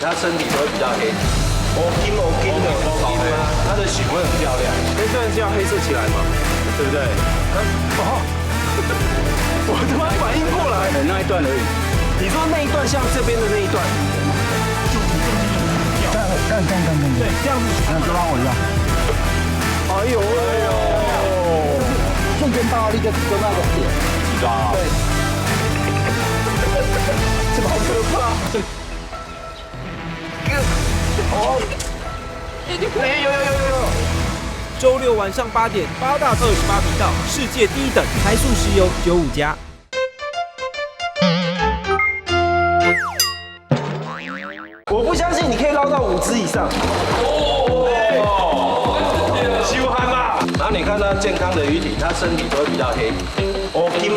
它身体都会比较黑。金的，它的血会很漂亮。那段是要黑色起来嘛，对不对？我突然反应过来，那一段而已。你说那一段像这边的那一段，干，对，这样子，就让我一样。哎呦，瞬间到那个点，几抓？对，这个好可怕。哦，有。周六晚上8点，8大28频道，世界第一等台塑石油95家。我不相信你可以捞到5只以上。修憨嘛。然后你看它健康的鱼体，它身体都会比较黑。金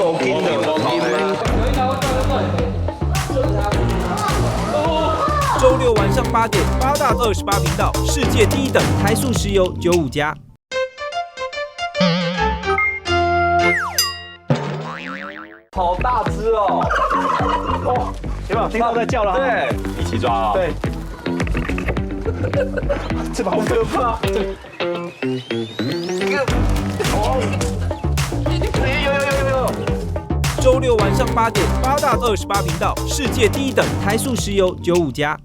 周六晚上8点，8大28频道，世界第一等台塑石油95家。好大只哦！有没有听到在叫了？对，一起抓。对，这好可怕。周六晚上8点，8大28频道，世界第一等台塑石油95家。